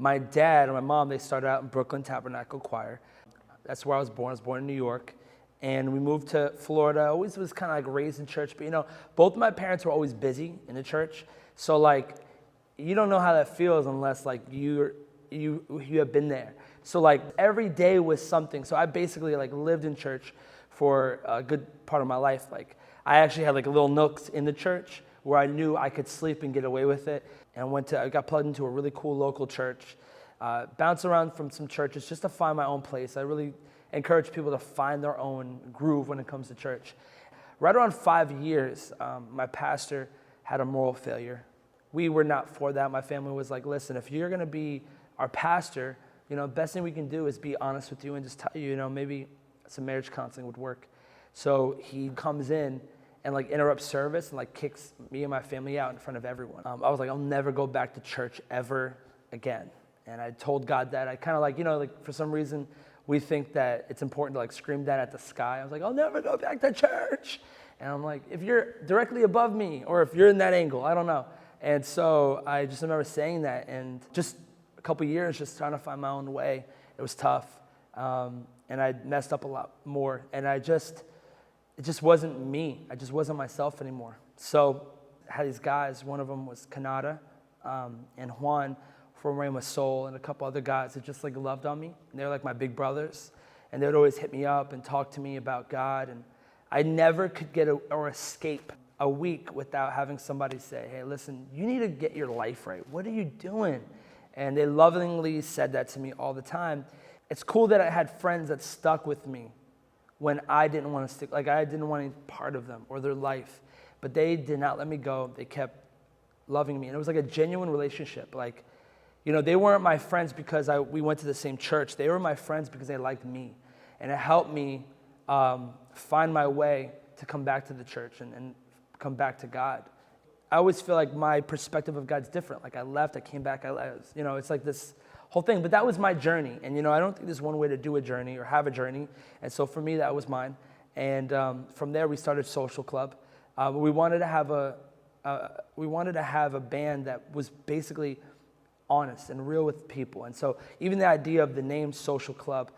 My dad and my mom, they started out in Brooklyn Tabernacle Choir. That's where I was born. I was born in New York. And we moved to Florida. I always was kind of like raised in church. But, both of my parents were always busy in the church. So, like, you don't know how that feels unless, like, you have been there. So, like, every day was something. So I basically, like, lived in church for a good part of my life. Like, I actually had, like, little nooks in the church where I knew I could sleep and get away with it. And I got plugged into a really cool local church. Bounced around from some churches just to find my own place. I really encourage people to find their own groove when it comes to church. Right around 5 years, my pastor had a moral failure. We were not for that. My family was like, listen, if you're going to be our pastor, best thing we can do is be honest with you and just tell you, maybe some marriage counseling would work. So he comes in and like interrupts service and like kicks me and my family out in front of everyone. I was like, I'll never go back to church ever again. And I told God that. I kind of like for some reason, we think that it's important to like scream that at the sky. I was like, I'll never go back to church. And I'm like, if you're directly above me or if you're in that angle, I don't know. And so I just remember saying that, and just a couple years just trying to find my own way. It was tough. And I messed up a lot more. And it just wasn't me. I just wasn't myself anymore. So I had these guys. One of them was Kanata and Juan from Rhema Soul, and a couple other guys that just like loved on me. And they were like my big brothers. And they would always hit me up and talk to me about God. And I never could get or escape a week without having somebody say, hey, listen, you need to get your life right. What are you doing? And they lovingly said that to me all the time. It's cool that I had friends that stuck with me when I didn't want to stick, like I didn't want any part of them or their life. But they did not let me go. They kept loving me. And it was like a genuine relationship. Like, they weren't my friends because we went to the same church. They were my friends because they liked me. And it helped me find my way to come back to the church and come back to God. I always feel like my perspective of God's different. Like I left, I came back, it's like this whole thing. But that was my journey. And, I don't think there's one way to do a journey or have a journey. And so for me, that was mine. And from there, we started Social Club. We wanted to have a band that was basically honest and real with people. And so even the idea of the name Social Club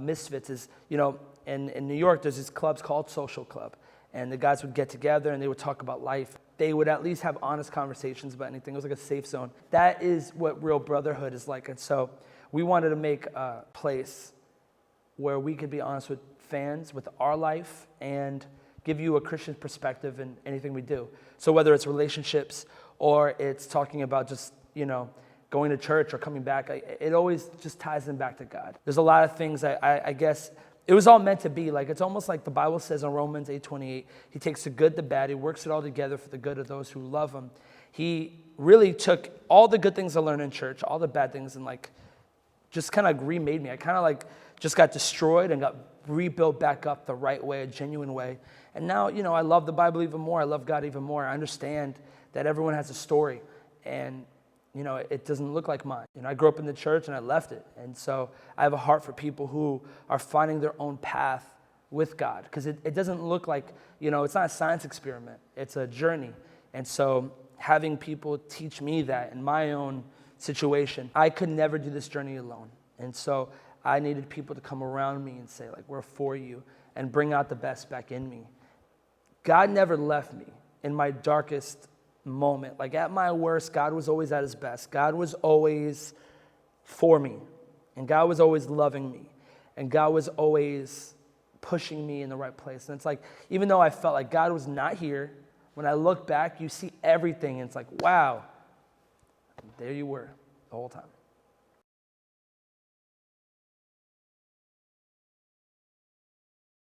Misfits is, in New York, there's these clubs called Social Club. And the guys would get together and they would talk about life. They would at least have honest conversations about anything. It was like a safe zone. That is what real brotherhood is like. And so we wanted to make a place where we could be honest with fans, with our life, and give you a Christian perspective in anything we do. So whether it's relationships or it's talking about just, going to church or coming back, it always just ties them back to God. There's a lot of things I guess it was all meant to be. Like it's almost like the Bible says in Romans 8:28, he takes the good, the bad, he works it all together for the good of those who love him. He really took all the good things I learned in church, all the bad things, and like just kind of remade me. I kind of like just got destroyed and got rebuilt back up the right way, a genuine way. And now, I love the Bible even more. I love God even more. I understand that everyone has a story, and it doesn't look like mine. I grew up in the church and I left it. And so I have a heart for people who are finding their own path with God, because it doesn't look like, it's not a science experiment. It's a journey. And so having people teach me that in my own situation, I could never do this journey alone. And so I needed people to come around me and say, like, we're for you, and bring out the best back in me. God never left me in my darkest moment. Like at my worst, God was always at his best. God was always for me, and God was always loving me, and God was always pushing me in the right place. And it's like, even though I felt like God was not here, when I look back, you see everything, and it's like, wow, there you were the whole time.